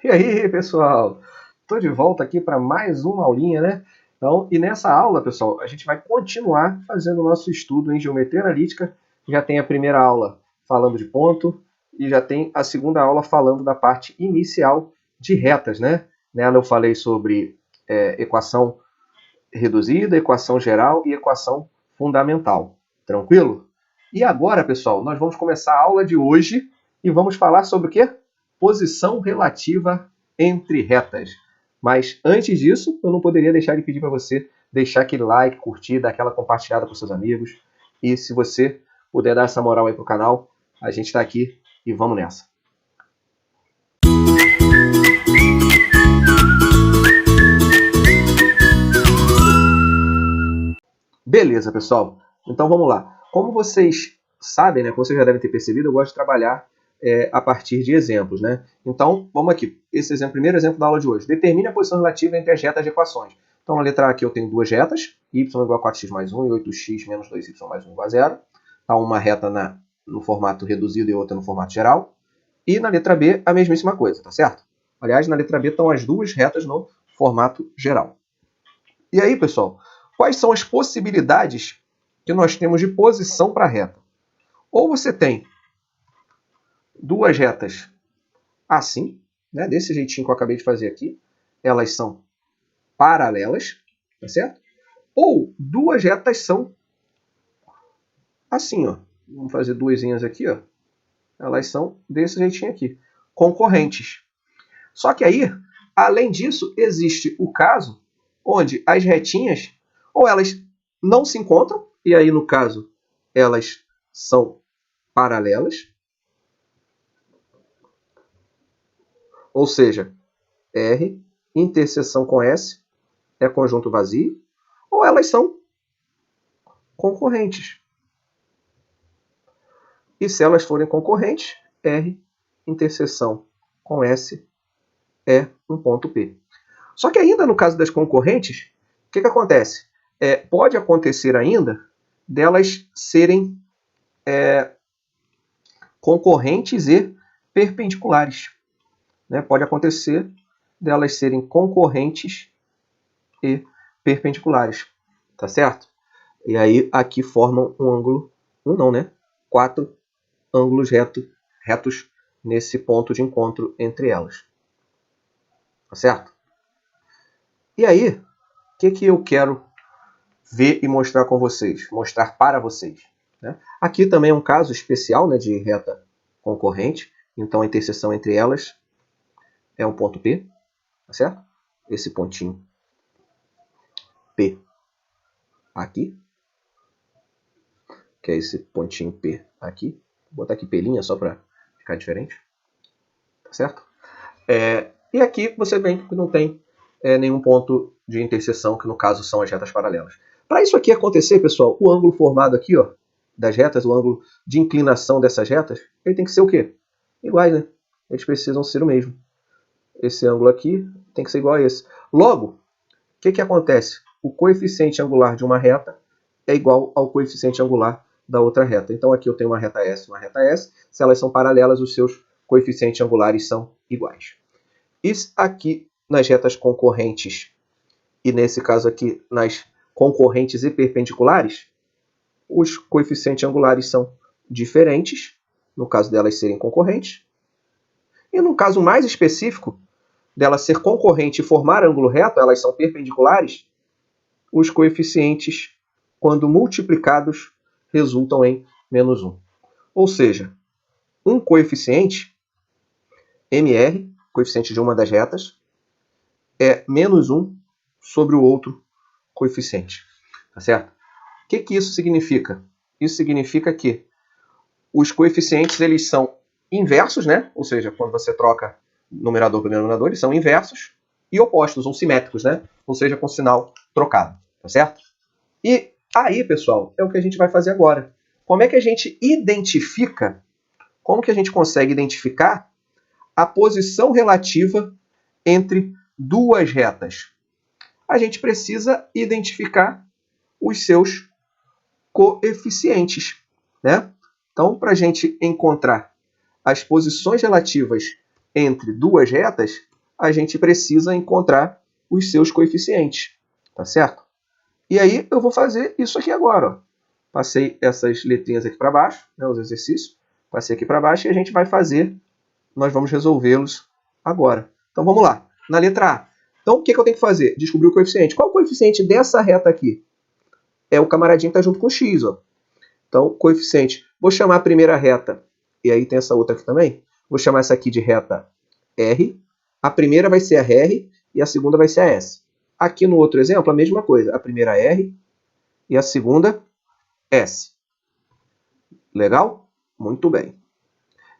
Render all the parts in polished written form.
E aí, pessoal? Estou de volta aqui para mais uma aulinha, né? Então, e nessa aula, pessoal, a gente vai continuar fazendo o nosso estudo em geometria analítica. Já tem a primeira aula falando de ponto e já tem a segunda aula falando da parte inicial de retas, né? Nela eu falei sobre equação reduzida, equação geral e equação fundamental. Tranquilo? E agora, pessoal, nós vamos começar a aula de hoje e vamos falar sobre o quê? Posição relativa entre retas. Mas antes disso, eu não poderia deixar de pedir para você deixar aquele like, curtir, dar aquela compartilhada com seus amigos. E se você puder dar essa moral aí pro canal, a gente está aqui e vamos nessa. Beleza, pessoal. Então vamos lá. Como vocês sabem, né, como vocês já devem ter percebido, eu gosto de trabalhar a partir de exemplos, né? Então, vamos aqui. Esse exemplo, primeiro exemplo da aula de hoje. Determine a posição relativa entre as retas de equações. Então, na letra A aqui eu tenho duas retas, y igual a 4x mais 1 e 8x menos 2y mais 1 igual a 0. Tá uma reta no formato reduzido e outra no formato geral. E na letra B, a mesmíssima coisa, tá certo? Aliás, na letra B estão as duas retas no formato geral. E aí, pessoal, quais são as possibilidades que nós temos de posição para a reta? Ou você tem duas retas assim, né, desse jeitinho que eu acabei de fazer aqui, elas são paralelas, tá certo? Ou duas retas são assim, ó. Vamos fazer duasinhas aqui, ó. Elas são desse jeitinho aqui, concorrentes. Só que aí, além disso, existe o caso onde as retinhas, ou elas não se encontram, e aí, no caso, elas são paralelas, ou seja, R interseção com S é conjunto vazio, ou elas são concorrentes. E se elas forem concorrentes, R interseção com S é um ponto P. Só que ainda no caso das concorrentes, o que acontece? Pode acontecer ainda delas serem concorrentes e perpendiculares. Né? Pode acontecer delas serem concorrentes e perpendiculares. Tá certo? E aí aqui formam um ângulo, quatro ângulos retos nesse ponto de encontro entre elas. Tá certo? E aí, o que eu quero ver e mostrar com vocês? Mostrar para vocês. Né? Aqui também é um caso especial, né, de reta concorrente. Então a interseção entre elas é um ponto P. Tá certo? Esse pontinho P aqui. Que é esse pontinho P aqui. Vou botar aqui pelinha só para ficar diferente. Tá certo? E aqui você vê que não tem nenhum ponto de interseção, que no caso são as retas paralelas. Para isso aqui acontecer, pessoal, o ângulo formado aqui, ó, das retas, o ângulo de inclinação dessas retas, ele tem que ser o quê? Iguais, né? Eles precisam ser o mesmo. Esse ângulo aqui tem que ser igual a esse. Logo, o que acontece? O coeficiente angular de uma reta é igual ao coeficiente angular da outra reta. Então aqui eu tenho uma reta S e uma reta S. Se elas são paralelas, os seus coeficientes angulares são iguais. E aqui nas retas concorrentes, e nesse caso aqui nas concorrentes e perpendiculares, os coeficientes angulares são diferentes, no caso delas serem concorrentes. E no caso mais específico, dela ser concorrente e formar ângulo reto, elas são perpendiculares, os coeficientes, quando multiplicados, resultam em menos 1. Ou seja, um coeficiente, MR, coeficiente de uma das retas, é menos 1 sobre o outro coeficiente. Tá certo? O que isso significa? Isso significa que os coeficientes eles são inversos, né? Ou seja, quando você troca numerador por denominador, eles são inversos e opostos, ou simétricos, né? Ou seja, com sinal trocado. Tá certo? E aí, pessoal, é o que a gente vai fazer agora. Como é que a gente identifica, como que a gente consegue identificar a posição relativa entre duas retas? A gente precisa identificar os seus coeficientes, né? Então, para a gente encontrar as posições relativas entre duas retas, a gente precisa encontrar os seus coeficientes, tá certo? E aí eu vou fazer isso aqui agora, ó. Passei essas letrinhas aqui para baixo, né, os exercícios, passei aqui para baixo e a gente vai fazer, nós vamos resolvê-los agora. Então vamos lá, na letra A. Então o que eu tenho que fazer? Descobrir o coeficiente. Qual é o coeficiente dessa reta aqui? É o camaradinho que está junto com x, ó. Então, coeficiente. Vou chamar a primeira reta, e aí tem essa outra aqui também. Vou chamar essa aqui de reta R. A primeira vai ser a R e a segunda vai ser a S. Aqui no outro exemplo, a mesma coisa. A primeira R e a segunda S. Legal? Muito bem.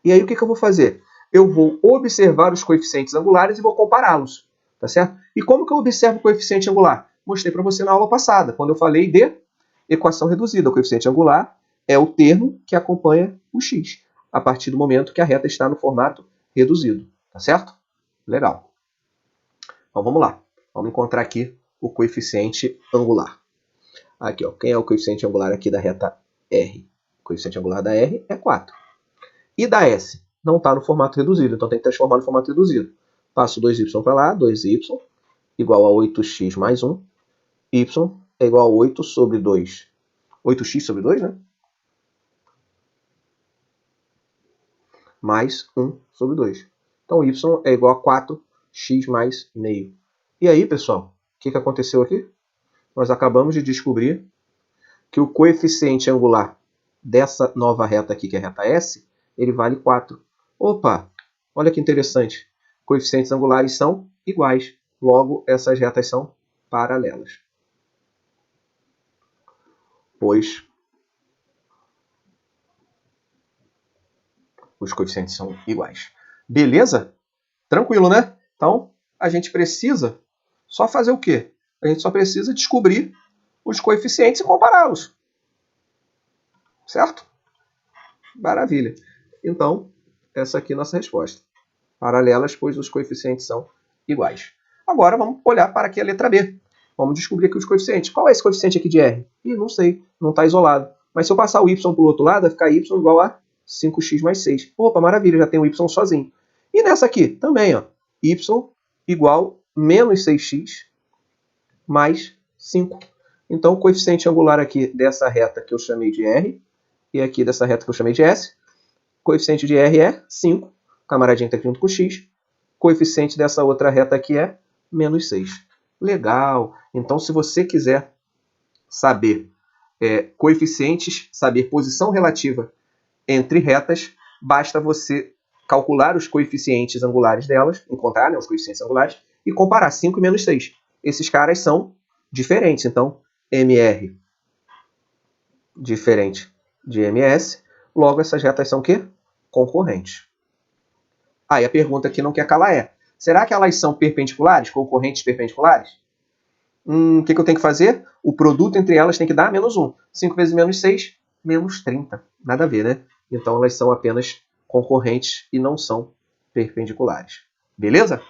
E aí o que eu vou fazer? Eu vou observar os coeficientes angulares e vou compará-los. Tá certo? E como que eu observo o coeficiente angular? Mostrei para você na aula passada, quando eu falei de equação reduzida. O coeficiente angular é o termo que acompanha o x, a partir do momento que a reta está no formato reduzido. Tá certo? Legal. Então vamos lá. Vamos encontrar aqui o coeficiente angular. Aqui, ó. Quem é o coeficiente angular aqui da reta R? O coeficiente angular da R é 4. E da S? Não está no formato reduzido, então tem que transformar no formato reduzido. Passo 2y para lá, 2y igual a 8x mais 1. Y é igual a 8 sobre 2. 8x sobre 2, né? Mais 1 sobre 2. Então, y é igual a 4x mais meio. E aí, pessoal, o que aconteceu aqui? Nós acabamos de descobrir que o coeficiente angular dessa nova reta aqui, que é a reta S, ele vale 4. Opa, olha que interessante. Coeficientes angulares são iguais. Logo, essas retas são paralelas. Pois os coeficientes são iguais. Beleza? Tranquilo, né? Então, a gente precisa só fazer o quê? A gente só precisa descobrir os coeficientes e compará-los. Certo? Maravilha. Então, essa aqui é a nossa resposta. Paralelas, pois os coeficientes são iguais. Agora, vamos olhar para aqui a letra B. Vamos descobrir aqui os coeficientes. Qual é esse coeficiente aqui de R? Ih, não sei, não está isolado. Mas se eu passar o y para o outro lado, vai ficar y igual a 5x mais 6. Opa, maravilha, já tem o y sozinho. E nessa aqui, também, ó, y igual a menos 6x mais 5. Então, o coeficiente angular aqui dessa reta que eu chamei de R, e aqui dessa reta que eu chamei de S, o coeficiente de R é 5, o camaradinho está aqui junto com x, o coeficiente dessa outra reta aqui é menos 6. Legal! Então, se você quiser saber coeficientes, saber posição relativa entre retas, basta você calcular os coeficientes angulares delas, encontrar, né, os coeficientes angulares, e comparar 5 e menos 6. Esses caras são diferentes, então MR diferente de MS, logo essas retas são o quê? Concorrentes. Aí a pergunta que não quer calar é, será que elas são perpendiculares, concorrentes perpendiculares? O que eu tenho que fazer? O produto entre elas tem que dar menos 1. 5 vezes menos 6, menos 30. Nada a ver, né? Então elas são apenas concorrentes e não são perpendiculares. Beleza?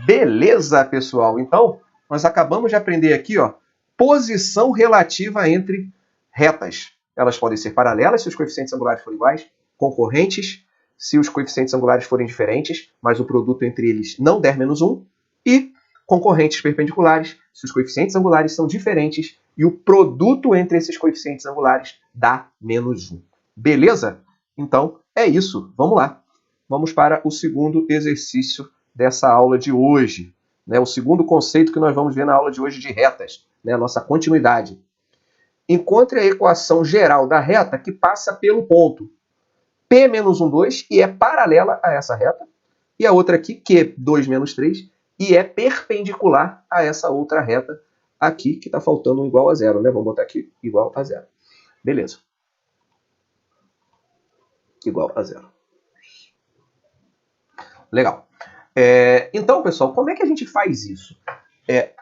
Beleza, pessoal. Então, nós acabamos de aprender aqui, ó, posição relativa entre retas. Elas podem ser paralelas se os coeficientes angulares forem iguais, concorrentes se os coeficientes angulares forem diferentes, mas o produto entre eles não der menos 1, e concorrentes perpendiculares se os coeficientes angulares são diferentes e o produto entre esses coeficientes angulares dá menos 1. Beleza? Então, é isso. Vamos lá. Vamos para o segundo exercício dessa aula de hoje. O segundo conceito que nós vamos ver na aula de hoje de retas, a nossa continuidade. Encontre a equação geral da reta que passa pelo ponto P menos 1, 2 e é paralela a essa reta. E a outra aqui, Q 2 menos 3, e é perpendicular a essa outra reta aqui, que está faltando um igual a 0. Vamos botar aqui igual a 0. Beleza. Igual a 0. Legal. Então, pessoal, como é que a gente faz isso?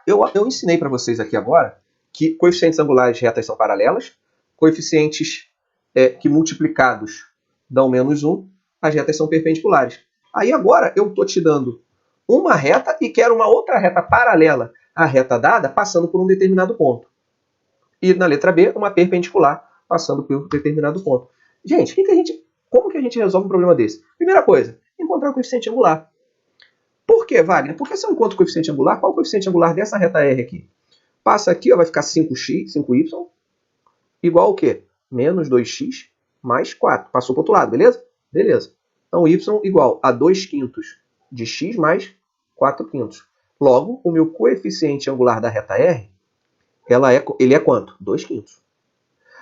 Eu ensinei para vocês aqui agora que coeficientes angulares de retas são paralelas, coeficientes que multiplicados dão menos 1, as retas são perpendiculares. Aí agora eu estou te dando uma reta e quero uma outra reta paralela à reta dada passando por um determinado ponto. E na letra B, uma perpendicular passando por um determinado ponto. Gente, como que a gente resolve um problema desse? Primeira coisa, encontrar o coeficiente angular. Por que, Wagner? Porque se eu encontro o coeficiente angular, qual é o coeficiente angular dessa reta R aqui? Passa aqui, ó, vai ficar 5x, 5y, igual ao quê? Menos 2x mais 4. Passou para o outro lado, beleza? Beleza. Então, y igual a 2/5 de x mais 4/5. Logo, o meu coeficiente angular da reta R, ele é quanto? 2/5.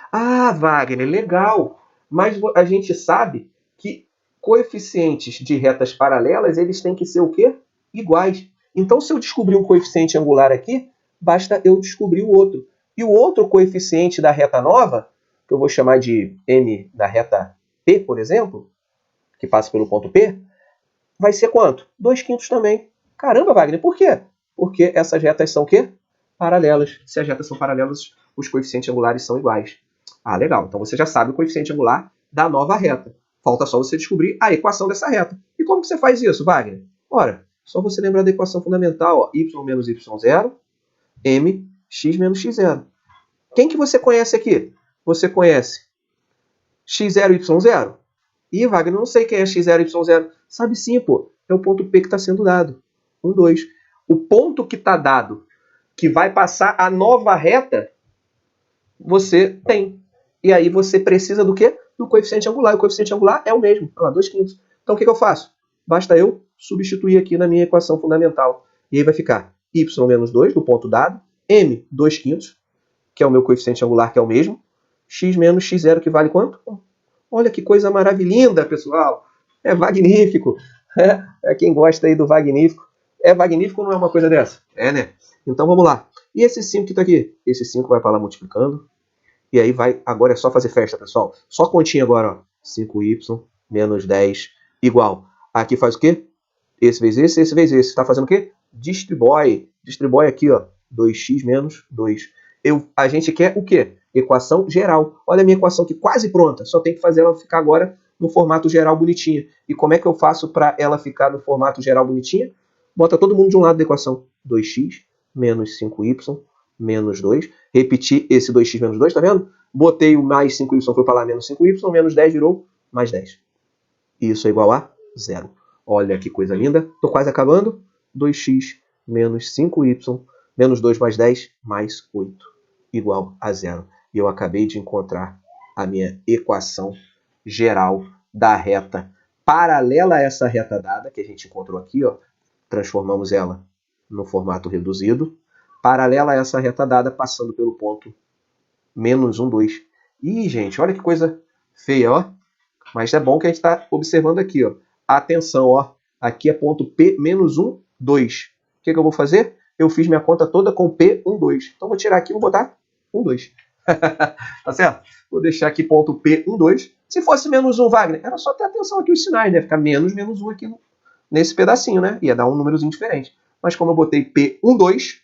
Ah, Wagner, legal. Mas a gente sabe que coeficientes de retas paralelas, eles têm que ser o quê? Iguais. Então, se eu descobrir um coeficiente angular aqui, basta eu descobrir o outro. E o outro coeficiente da reta nova, que eu vou chamar de m da reta P, por exemplo, que passa pelo ponto P, vai ser quanto? 2/5 também. Caramba, Wagner, por quê? Porque essas retas são o quê? Paralelas. Se as retas são paralelas, os coeficientes angulares são iguais. Ah, legal. Então você já sabe o coeficiente angular da nova reta. Falta só você descobrir a equação dessa reta. E como que você faz isso, Wagner? Ora, só você lembrar da equação fundamental, ó, y menos y0, m, x menos x0. Quem que você conhece aqui? Você conhece x0 e y0? Ih, Wagner, não sei quem é x0 e y0. Sabe sim, pô. É o ponto P que está sendo dado. 1, 2. O ponto que está dado, que vai passar a nova reta, você tem. E aí você precisa do quê? Do coeficiente angular. E o coeficiente angular é o mesmo. Olha lá, 2/5. Então o que eu faço? Basta eu substituir aqui na minha equação fundamental. E aí vai ficar y menos 2, do ponto dado, m, 2/5, que é o meu coeficiente angular, que é o mesmo, x menos x0, que vale quanto? Olha que coisa maravilhosa, pessoal. É magnífico. É quem gosta aí do magnífico. É magnífico ou não é uma coisa dessa? É, né? Então vamos lá. E esse 5 que está aqui? Esse 5 vai para lá multiplicando. E aí vai, agora é só fazer festa, pessoal. Só continha agora, ó. 5y menos 10 igual. Aqui faz o quê? Esse vezes esse vezes esse. Está fazendo o quê? Distribui. Distribui aqui, ó. 2x menos 2. A gente quer o quê? Equação geral. Olha a minha equação aqui quase pronta. Só tem que fazer ela ficar agora no formato geral bonitinha. E como é que eu faço para ela ficar no formato geral bonitinha? Bota todo mundo de um lado da equação. 2x menos 5y menos 2. Repetir esse 2x menos 2, tá vendo? Botei o mais 5y, foi para lá, menos 5y, menos 10 virou mais 10. Isso é igual a 0. Olha que coisa linda. Estou quase acabando. 2x menos 5y menos 2 mais 10 mais 8 igual a 0. E eu acabei de encontrar a minha equação geral da reta paralela a essa reta dada, que a gente encontrou aqui, ó. Transformamos ela no formato reduzido. Paralela a essa reta dada, passando pelo ponto menos 1, 2. Ih, gente, olha que coisa feia, ó. Mas é bom que a gente está observando aqui, ó. Atenção, ó. Aqui é ponto P menos 1, 2. O que eu vou fazer? Eu fiz minha conta toda com P, 1, 2. Então vou tirar aqui e vou botar 1, 2. Tá certo? Vou deixar aqui ponto P, 1, 2. Se fosse menos 1, Wagner, era só ter atenção aqui os sinais, né? Ficar menos 1 aqui nesse pedacinho, né? Ia dar um númerozinho diferente. Mas como eu botei P, 1, 2,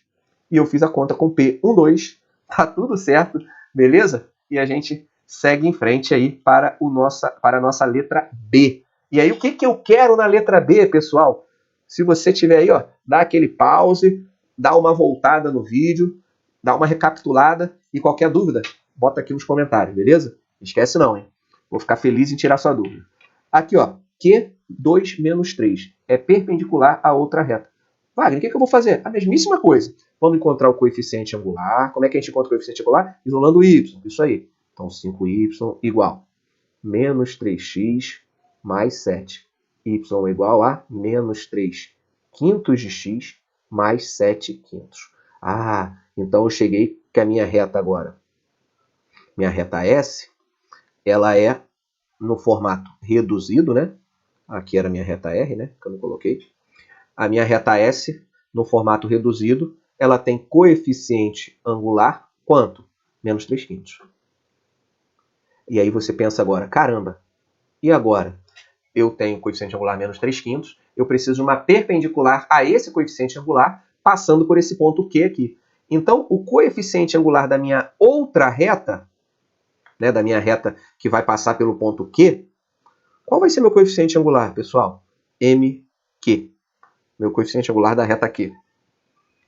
e eu fiz a conta com P, 1, 2, tá tudo certo, beleza? E a gente segue em frente aí para a nossa letra B. E aí, o que eu quero na letra B, pessoal? Se você tiver aí, ó, dá aquele pause, dá uma voltada no vídeo, dá uma recapitulada e qualquer dúvida, bota aqui nos comentários, beleza? Esquece não, hein? Vou ficar feliz em tirar sua dúvida. Aqui, ó, Q2 menos 3 é perpendicular à outra reta. Wagner, o que eu vou fazer? A mesmíssima coisa. Vamos encontrar o coeficiente angular. Como é que a gente encontra o coeficiente angular? Isolando o y. Isso aí. Então, 5y igual menos 3x mais 7. Y é igual a menos 3 quintos de x mais 7 quintos. Ah, então eu cheguei que a minha reta agora, minha reta S, ela é no formato reduzido, né? Aqui era a minha reta R, né? Que eu não coloquei. A minha reta S, no formato reduzido, ela tem coeficiente angular quanto? Menos 3 quintos. E aí você pensa agora, caramba, e agora? Eu tenho coeficiente angular menos 3 quintos, eu preciso de uma perpendicular a esse coeficiente angular, passando por esse ponto Q aqui. Então, o coeficiente angular da minha outra reta, né, da minha reta que vai passar pelo ponto Q, qual vai ser meu coeficiente angular, pessoal? MQ. Meu coeficiente angular da reta Q.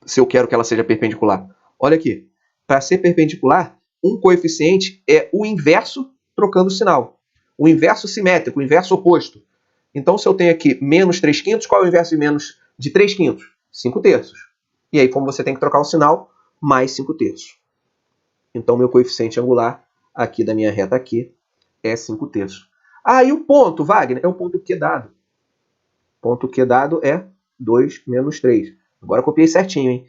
Se eu quero que ela seja perpendicular. Olha aqui. Para ser perpendicular, um coeficiente é o inverso trocando o sinal. O inverso simétrico, o inverso oposto. Então, se eu tenho aqui menos 3 quintos, qual é o inverso de menos De 3/5, 5/3. E aí, como você tem que trocar o sinal, mais 5/3. Então, meu coeficiente angular aqui da minha reta aqui é 5/3. Ah, e o ponto, Wagner? É o ponto Q dado. O ponto Q dado é 2 menos 3. Agora copiei certinho, hein?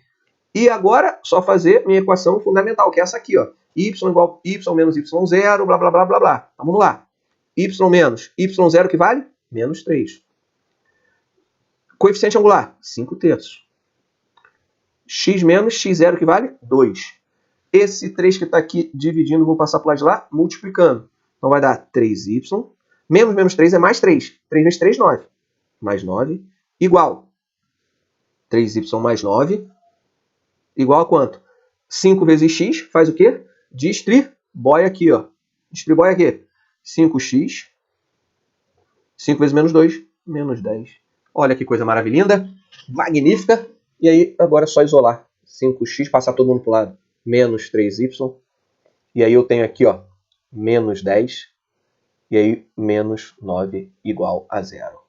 E agora, só fazer minha equação fundamental, que é essa aqui, ó. Y igual y menos y0, blá, blá, blá, blá, blá. Vamos lá. Y menos y0 que vale? Menos 3. Coeficiente angular, 5/3. X menos x0 que vale? 2. Esse 3 que está aqui dividindo, vou passar para o lado de lá, multiplicando. Então vai dar 3y. Menos 3 é mais 3. 3 vezes 3, 9. Mais 9, igual. 3y mais 9, igual a quanto? 5 vezes x, faz o quê? Distribui aqui, ó. Distribui aqui. 5x. 5 vezes menos 2, menos 10. Olha que coisa maravilhosa, magnífica. E aí, agora é só isolar. 5x, passar todo mundo para o lado. Menos 3y. E aí eu tenho aqui, ó, menos 10. E aí, menos 9 igual a 0.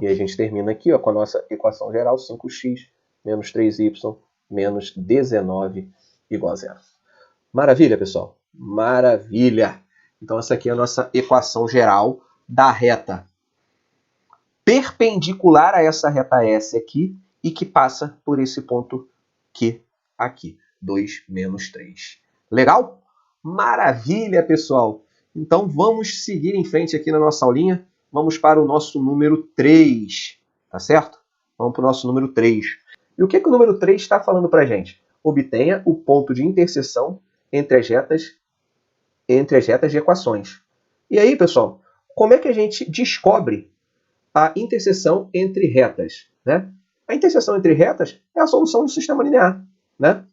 E aí a gente termina aqui, ó, com a nossa equação geral, 5x menos 3y menos 19 igual a 0. Maravilha, pessoal? Maravilha! Então essa aqui é a nossa equação geral da reta perpendicular a essa reta S aqui e que passa por esse ponto Q aqui, 2 menos 3. Legal? Maravilha, pessoal! Então vamos seguir em frente aqui na nossa aulinha. Vamos para o nosso número 3, tá certo? Vamos para o nosso número 3. E o que o número 3 está falando para a gente? Obtenha o ponto de interseção entre as retas de equações. E aí, pessoal, como é que a gente descobre a interseção entre retas, né? A interseção entre retas é a solução do sistema linear, né?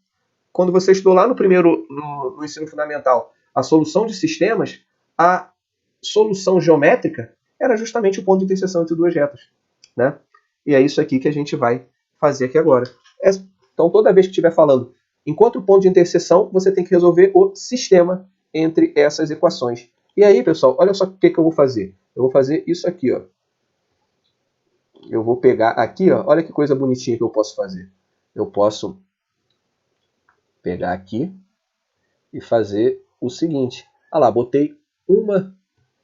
Quando você estudou lá no ensino fundamental a solução de sistemas, a solução geométrica era justamente o ponto de interseção entre duas retas, né? E é isso aqui que a gente vai fazer aqui agora. Então, toda vez que estiver falando encontre o ponto de interseção, você tem que resolver o sistema entre essas equações. E aí, pessoal, olha só o que eu vou fazer. Eu vou fazer isso aqui, ó. Eu vou pegar aqui, ó. Olha que coisa bonitinha que eu posso fazer. Eu posso pegar aqui e fazer o seguinte. Olha lá, botei uma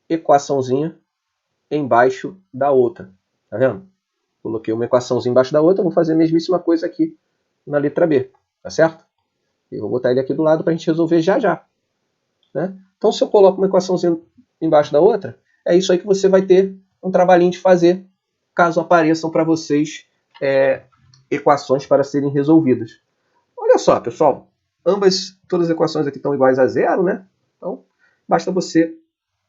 equaçãozinha embaixo da outra. Tá vendo? Coloquei uma equaçãozinha embaixo da outra, vou fazer a mesmíssima coisa aqui na letra B. Tá certo? Eu vou botar ele aqui do lado para a gente resolver já já. Né? Então, se eu coloco uma equaçãozinha embaixo da outra, é isso aí que você vai ter um trabalhinho de fazer, caso apareçam para vocês equações para serem resolvidas. Olha só, pessoal, todas as equações aqui estão iguais a 0, né? Então, basta você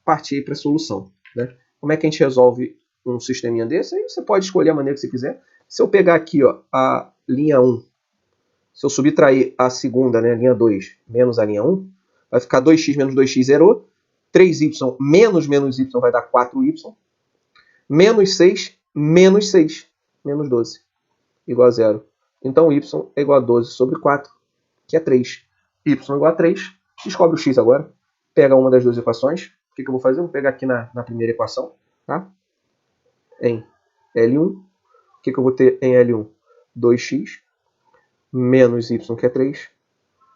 partir para a solução. Né? Como é que a gente resolve um sisteminha desse? Aí você pode escolher a maneira que você quiser. Se eu pegar aqui, ó, a linha 1, se eu subtrair a segunda, né, a linha 2, menos a linha 1, vai ficar 2x menos 2x zerou. 3y menos y vai dar 4y. Menos 6 menos 6, menos 12, igual a 0. Então, y é igual a 12 sobre 4, que é 3. Y igual a 3. Descobre o x agora. Pega uma das duas equações. O que eu vou fazer? Eu vou pegar aqui na primeira equação. Tá? Em L1. O que eu vou ter em L1? 2x menos y, que é 3,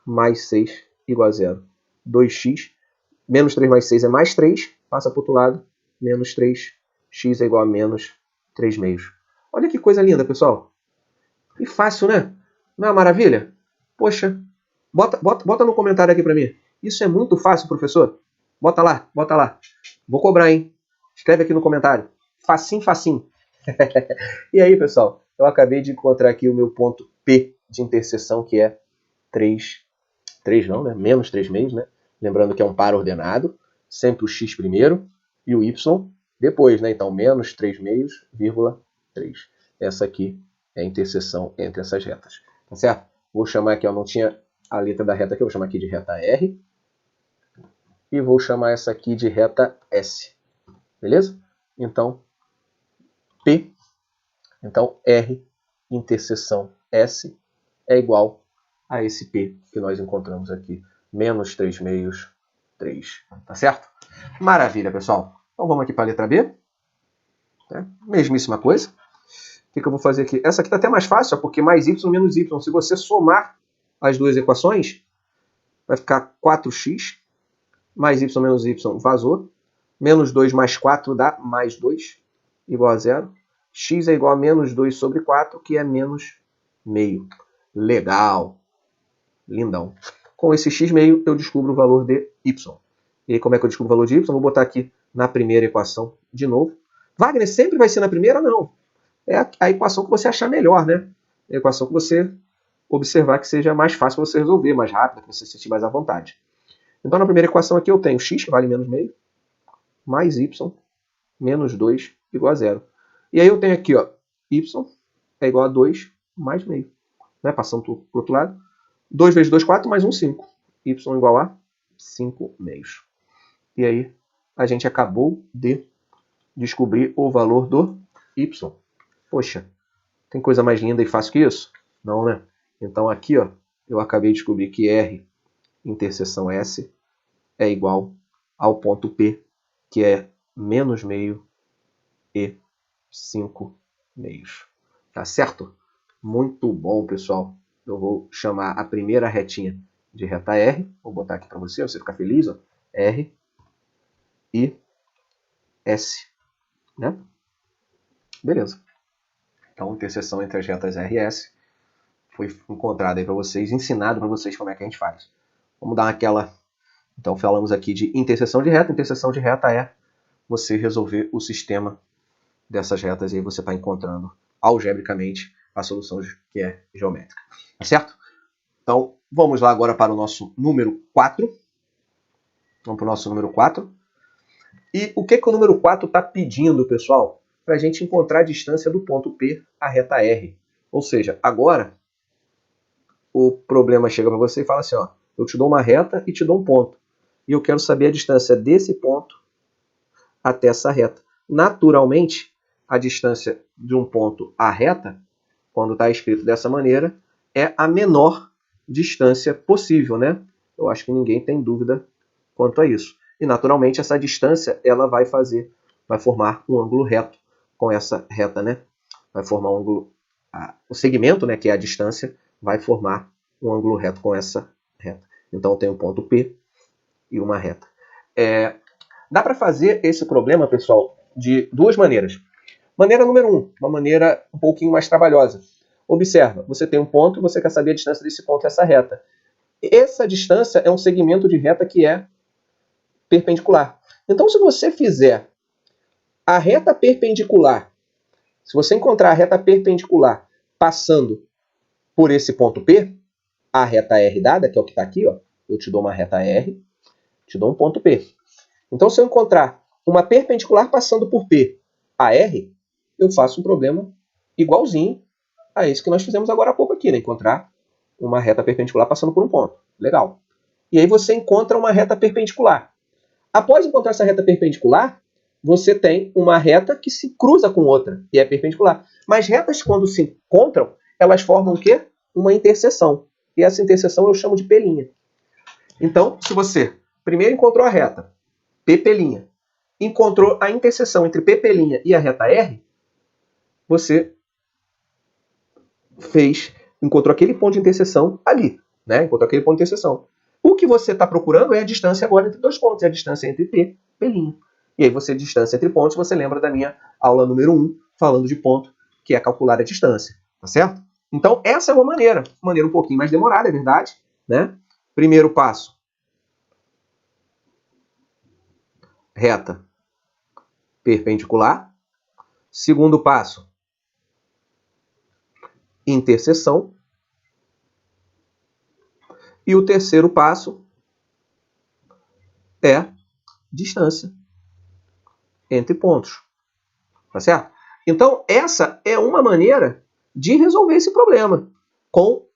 mais 6, igual a 0. 2x, menos 3 mais 6 é mais 3, passa para o outro lado, menos 3, x é igual a menos 3 meios. Olha que coisa linda, pessoal. E fácil, né? Não é uma maravilha? Poxa, bota no comentário aqui para mim. Isso é muito fácil, professor? Bota lá, bota lá. Vou cobrar, hein? Escreve aqui no comentário. Facinho, facinho. E aí, pessoal, eu acabei de encontrar aqui o meu ponto P de interseção, que é 3 não, né? Menos 3 meios, né? Lembrando que é um par ordenado, sempre o x primeiro e o y depois, né? Então, menos 3 meios, vírgula 3. Essa aqui é a interseção entre essas retas. Tá certo? Vou chamar aqui, ó, não tinha a letra da reta aqui, eu vou chamar aqui de reta R. E vou chamar essa aqui de reta S. Beleza? Então, P, então R interseção S é igual a esse P que nós encontramos aqui. Menos 3 meios, 3. Tá certo? Maravilha, pessoal. Então vamos aqui para a letra B. Mesmíssima coisa. que eu vou fazer aqui? Essa aqui está até mais fácil, porque mais y menos y. Se você somar as duas equações, vai ficar 4x mais y menos y vazou. Menos 2 mais 4 dá mais 2, igual a 0. X é igual a menos 2 sobre 4, que é menos meio. Legal. Lindão. Com esse x meio, eu descubro o valor de y. E aí, como é que eu descubro o valor de y? Vou botar aqui na primeira equação de novo. Wagner, sempre vai ser na primeira? Não. É a equação que você achar melhor, né? É a equação que você observar que seja mais fácil você resolver, mais rápida, que você se sentir mais à vontade. Então, na primeira equação aqui, eu tenho x, que vale menos meio, mais y, menos 2, igual a 0. E aí eu tenho aqui, ó, y é igual a 2 mais meio. Né? Passando para o outro lado. 2 vezes 2, 4, mais 1, 5. Y igual a 5 meios. E aí, a gente acabou de descobrir o valor do y. Poxa, tem coisa mais linda e fácil que isso? Não, né? Então aqui, ó, eu acabei de descobrir que R interseção S é igual ao ponto P, que é menos meio e 5 meios. Tá certo? Muito bom, pessoal. Eu vou chamar a primeira retinha de reta R. Vou botar aqui para você ficar feliz. Ó. R e S. Né? Beleza. Então, a interseção entre as retas R e S foi encontrada aí para vocês, ensinado para vocês como é que a gente faz. Vamos dar aquela... Então, falamos aqui de interseção de reta. Interseção de reta é você resolver o sistema dessas retas e aí você está encontrando algebricamente a solução que é geométrica. Tá certo? Então, vamos lá agora para o nosso número 4. Vamos para o nosso número 4. E o que o número 4 está pedindo, pessoal? Para a gente encontrar a distância do ponto P à reta R. Ou seja, agora o problema chega para você e fala assim, ó, eu te dou uma reta e te dou um ponto. E eu quero saber a distância desse ponto até essa reta. Naturalmente, a distância de um ponto à reta, quando está escrito dessa maneira, é a menor distância possível, né? Eu acho que ninguém tem dúvida quanto a isso. E, naturalmente, essa distância ela vai formar um ângulo reto com essa reta, né? Vai formar um ângulo... o segmento, né, que é a distância, vai formar um ângulo reto com essa reta. Então, eu tenho um ponto P e uma reta. Dá para fazer esse problema, pessoal, de duas maneiras. Maneira número 1, uma maneira um pouquinho mais trabalhosa. Observa, você tem um ponto e você quer saber a distância desse ponto a essa reta. Essa distância é um segmento de reta que é perpendicular. Então, se você fizer a reta perpendicular, se você encontrar a reta perpendicular passando por esse ponto P, a reta R dada, que é o que está aqui, ó, eu te dou uma reta R, te dou um ponto P. Então, se eu encontrar uma perpendicular passando por P a R, eu faço um problema igualzinho a esse que nós fizemos agora há pouco aqui, né? Encontrar uma reta perpendicular passando por um ponto. Legal. E aí você encontra uma reta perpendicular. Após encontrar essa reta perpendicular, você tem uma reta que se cruza com outra, e é perpendicular. Mas retas, quando se encontram, elas formam o quê? Uma interseção. E essa interseção eu chamo de P'. Então, se você primeiro encontrou a reta P', encontrou a interseção entre P' e a reta R, você encontrou aquele ponto de interseção ali, né? Encontrou aquele ponto de interseção. O que você está procurando é a distância agora entre dois pontos, é a distância entre P, P'. E aí você, distância entre pontos, você lembra da minha aula número 1, falando de ponto, que é calcular a distância, tá certo? Então, essa é uma maneira um pouquinho mais demorada, é verdade, né? Primeiro passo, reta perpendicular. Segundo passo, interseção. E o terceiro passo é distância entre pontos. Tá certo? Então, essa é uma maneira de resolver esse problema com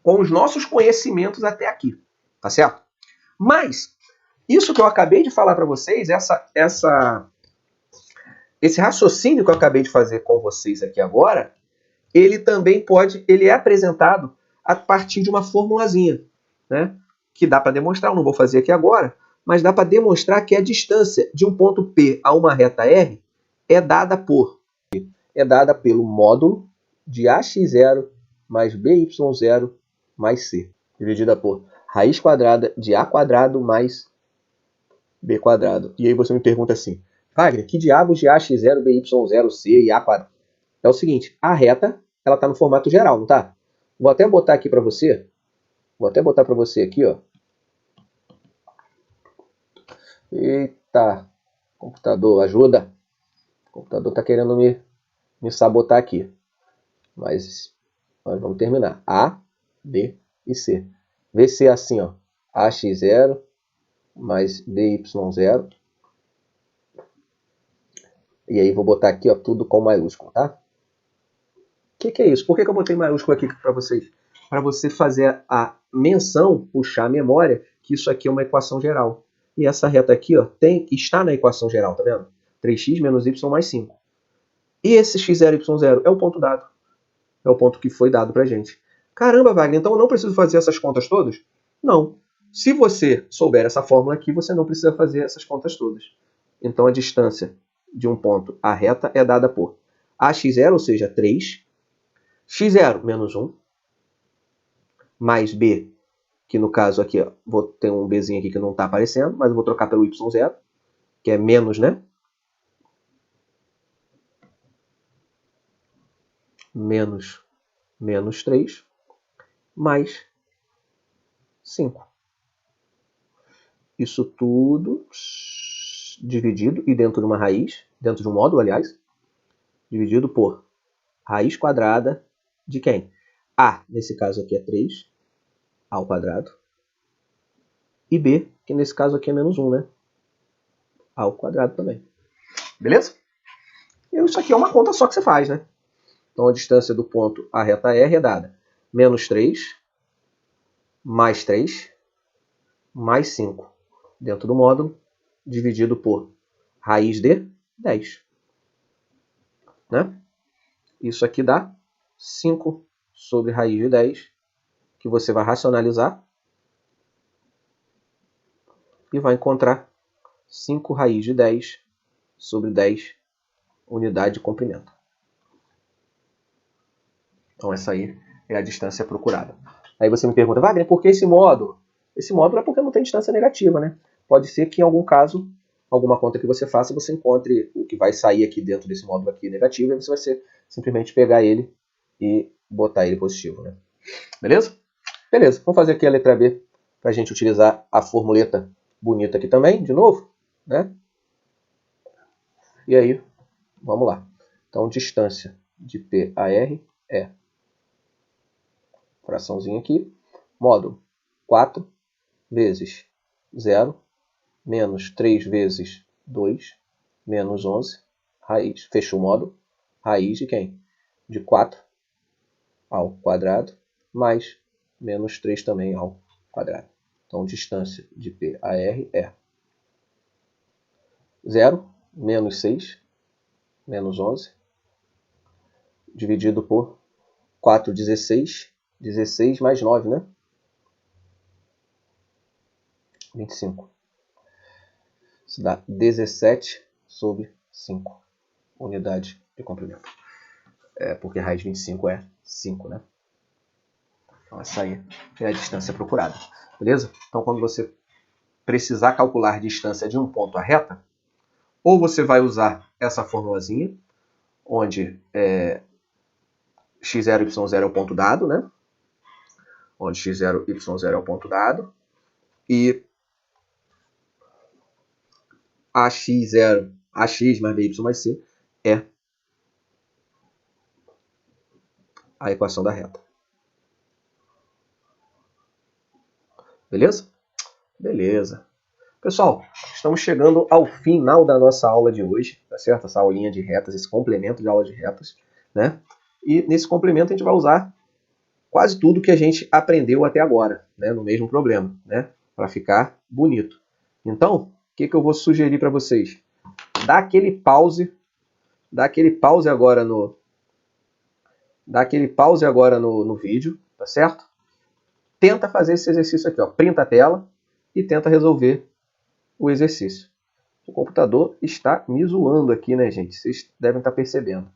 os nossos conhecimentos até aqui. Tá certo? Mas, isso que eu acabei de falar para vocês, esse raciocínio que eu acabei de fazer com vocês aqui agora, ele é apresentado a partir de uma formulazinha, né? Que dá para demonstrar, eu não vou fazer aqui agora, mas dá para demonstrar que a distância de um ponto P a uma reta R é dada pelo módulo de AX0 mais BY0 mais C, dividida por raiz quadrada de A quadrado mais B quadrado. E aí você me pergunta assim, Wagner, que diabos de AX0, BY0, C e A quadrado? É o seguinte, a reta, ela está no formato geral, não tá? Vou até botar aqui para você. Vou até botar para você aqui, ó. Eita, computador, ajuda. O computador está querendo me sabotar aqui. Mas nós vamos terminar. A, B e C. Vê se é assim, ó. AX0 mais BY0. E aí vou botar aqui, ó, tudo com maiúsculo, tá? O que é isso? Por que eu botei maiúsculo aqui para vocês? Para você fazer a menção, puxar a memória, que isso aqui é uma equação geral. E essa reta aqui, ó, está na equação geral, tá vendo? 3x menos y mais 5. E esse x0, y0 é o ponto dado. É o ponto que foi dado pra gente. Caramba, Wagner, então eu não preciso fazer essas contas todas? Não. Se você souber essa fórmula aqui, você não precisa fazer essas contas todas. Então a distância de um ponto à reta é dada por AX0, ou seja, 3, x0 menos 1, mais B, que no caso aqui, ó, vou ter um Bzinho aqui que não está aparecendo, mas eu vou trocar pelo y0, que é menos, né? Menos 3, mais 5. Isso tudo dividido, e dentro de uma raiz, dentro de um módulo, aliás, dividido por raiz quadrada de quem? A, nesse caso aqui é 3, A ao quadrado, e B, que nesse caso aqui é menos 1, né? A ao quadrado também. Beleza? E isso aqui é uma conta só que você faz, né? Então a distância do ponto à reta R é dada menos 3, mais 3, mais 5, dentro do módulo, dividido por raiz de 10. Né? Isso aqui dá 5 sobre raiz de 10, que você vai racionalizar e vai encontrar 5 raiz de 10 sobre 10 unidade de comprimento. Então essa aí é a distância procurada. Aí você me pergunta, Wagner, por que esse módulo? Esse módulo é porque não tem distância negativa, né? Pode ser que em algum caso, alguma conta que você faça, você encontre o que vai sair aqui dentro desse módulo aqui negativo, e você vai simplesmente pegar ele e botar ele positivo, né? Beleza? Beleza, vamos fazer aqui a letra B para a gente utilizar a formuleta bonita aqui também, de novo, né? E aí, vamos lá. Então, distância de P a R é, fraçãozinha aqui, módulo 4 vezes 0, menos 3 vezes 2, menos 11, raiz, fechou o módulo, raiz de quem? De 4 ao quadrado, mais menos 3 também ao quadrado. Então, distância de P a R é 0, menos 6, menos 11, dividido por 4, 16, 16 mais 9, né? 25. Isso dá 17 sobre 5 unidade de comprimento. Porque raiz de 25 é 5, né? Então essa aí é a distância procurada. Beleza? Então quando você precisar calcular a distância de um ponto à reta, ou você vai usar essa formulazinha, onde x0, y0 é o ponto dado, né? Onde x0, y0 é o ponto dado, e AX0, AX mais BY mais C é a equação da reta. Beleza? Beleza. Pessoal, estamos chegando ao final da nossa aula de hoje, tá certo? Essa aulinha de retas, esse complemento de aula de retas, né? E nesse complemento a gente vai usar quase tudo que a gente aprendeu até agora, né? No mesmo problema, né? Para ficar bonito. Então, o que eu vou sugerir para vocês? Dá aquele pause agora no vídeo, tá certo? Tenta fazer esse exercício aqui, ó. Printa a tela e tenta resolver o exercício. O computador está me zoando aqui, né, gente? Vocês devem estar percebendo.